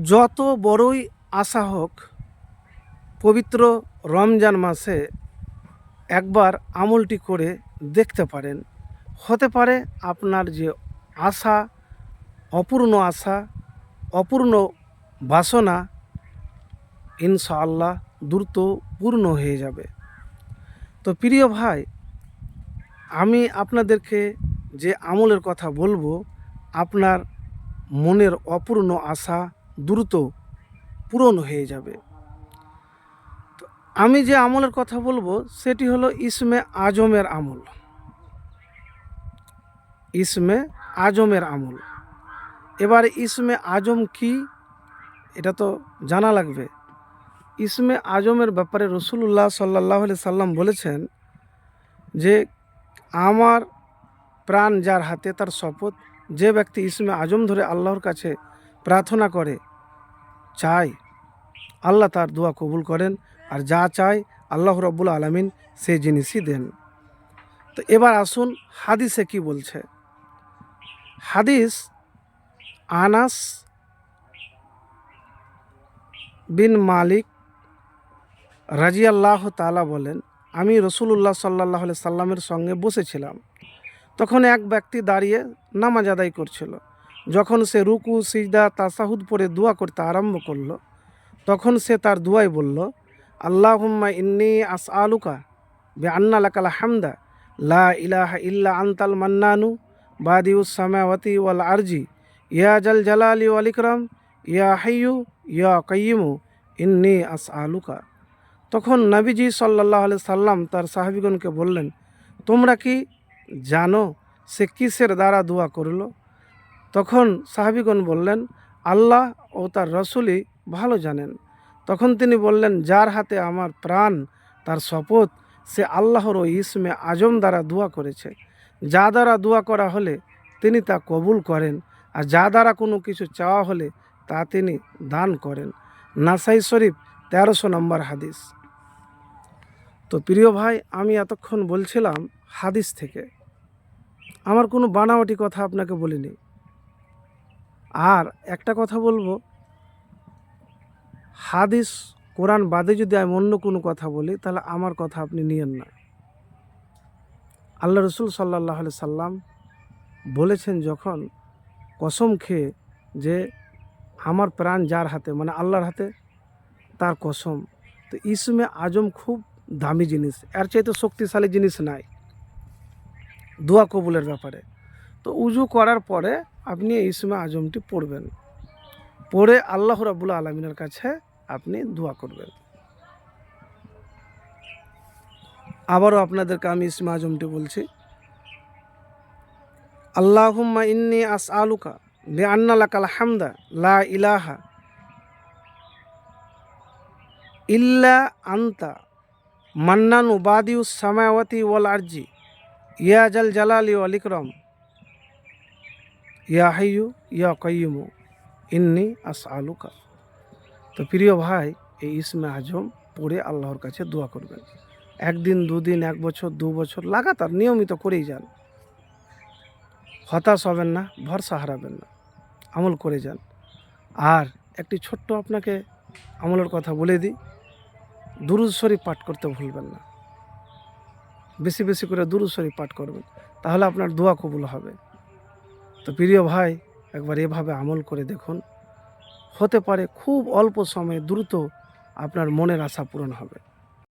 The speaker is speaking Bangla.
যত বড়ই আশা হোক, পবিত্র রমজান মাসে একবার আমলটি করে দেখতে পারেন। হতে পারে আপনার যে আশা, অপূর্ণ বাসনা ইনশাআল্লাহ দ্রুত পূর্ণ হয়ে যাবে। তো প্রিয় ভাই, আমি আপনাদেরকে যে আমলের কথা বলবো, আপনার মনের অপূর্ণ আশা দ্রুত পূরণ হয়ে যাবে। তো আমি যে আমলের কথা বলবো সেটি হলো ইসমে আজমের আমল। ইসমে আজমের আমল। এবার ইসমে আজম কি, এটা তো জানা লাগবে। ইসমে আজমের ব্যাপারে রসুল্লাহ সাল্লাল্লাহু আলাইহি সাল্লাম বলেছেন যে, আমার প্রাণ যার হাতে তার শপথ, যে ব্যক্তি ইসমে আজম ধরে আল্লাহর কাছে প্রার্থনা করে, চায়, আল্লাহ তার দোয়া কবুল করেন, আর যা চায় আল্লাহ রব্বুল আলামিন সেই জিনিসই দেন। তো এবার আসুন হাদিসে কি বলছে। হাদিস, আনাস বিন মালিক রাজিয়াল্লাহ তাআলা বলেন, আমি রসুলুল্লাহ সাল্লাল্লাহু আলাইহি সাল্লামের সঙ্গে বসেছিলাম। তখন এক ব্যক্তি দাঁড়িয়ে নামাজ আদায় করছিল। যখন সে রুকু, সিজদা, তাশাহুদ পড়ে দোয়া করতে আরম্ভ করলো, তখন সে তার দোয়ায় বলল, আল্লাহুম্মা ইন্নী আসআলুকা বিআন্না লাকাল হামদা লা ইলাহা ইল্লা আনতাল মান্নানু বাদিউস সামাওয়াতি ওয়াল আরজি ইয়া জাল জালালি ওয়াল ইকরাম ইয়া হাইয়্যু ইয়া কাইয়্যুমু ইন্নী আসআলুকা। তখন নবীজি সাল্লাল্লাহু আলাইহি সাল্লাম তার সাহাবীগণকে বললেন, তোমরা কি জানো সে কিসের দ্বারা দোয়া করল? তখন সাহাবীগণ বললেন, আল্লাহ ও তার রসুলই ভালো জানেন। তখন তিনি বললেন, যার হাতে আমার প্রাণ তার শপথ, সে আল্লাহর ও ইসমে আজম দ্বারা দোয়া করেছে। যা দ্বারা দোয়া করা হলে তিনি তা কবুল করেন, আর যা দ্বারা কোনো কিছু চাওয়া হলে তা তিনি দান করেন। নাসাই শরীফ 1300 নম্বর হাদিস। তো প্রিয় ভাই, আমি এতক্ষণ বলছিলাম হাদিস থেকে, আমার কোনো বানাওয়াটি কথা আপনাকে বলিনি। আর একটা কথা বলবো, হাদিস কোরআন বাদে যদি আমি অন্য কোনো কথা বলি, তাহলে আমার কথা আপনি নিয়েন না। আল্লাহ রসুল সাল্লাল্লাহু আলাইহি সাল্লাম বলেছেন যখন কসম খেয়ে, যে আমার প্রাণ যার হাতে, মানে আল্লাহর হাতে, তার কসম। তো ইসমে আজম খুব দামি জিনিস, এর চাইতে শক্তিশালী জিনিস নাই দোয়া কবুলের ব্যাপারে। তো উজু করার পরে আপনি ইসমে আজমটি পড়বেন, পড়ে আল্লাহ রাব্বুল আলামিনের কাছে আপনি দোয়া করবেন। আবারও আপনাদেরকে আমি ইসমে আজমটি বলছি, আল্লাহুম্মা ইন্নী আসআলুকা বিআন্না লাকাল হামদা লা ইলাহা ইল্লা আনতা মান্নানু বাদিউস সামাওয়াতি ওয়াল আরজি ইয়া জাল জালালি ওয়াল ইকরাম ইয়া হাইয়্যু ইয়া কাইয়্যুমু ইন্নী আসআলুকা। তো প্রিয় ভাই, এই ইসমে আজম পড়ে আল্লাহর কাছে দোয়া করবেন। একদিন, দুদিন, 1 বছর, 2 বছর লাগাতার নিয়মিত করেই যান। হতাশ হবেন না, ভরসা হারাবেন না, আমল করে যান। আর একটি ছোট্ট আপনাকে আমলের কথা বলে দিই, দুরূদ শরীফ পাঠ করতে ভুলবেন না। বেশি বেশি করে দুরূদ শরীফ পাঠ করবেন, তাহলে আপনার দোয়া কবুল হবে। তো প্রিয় ভাই, একবার এভাবে আমল করে দেখুন, হতে পারে খুব অল্প সময়ে দ্রুত আপনার মনের আশা পূরণ হবে।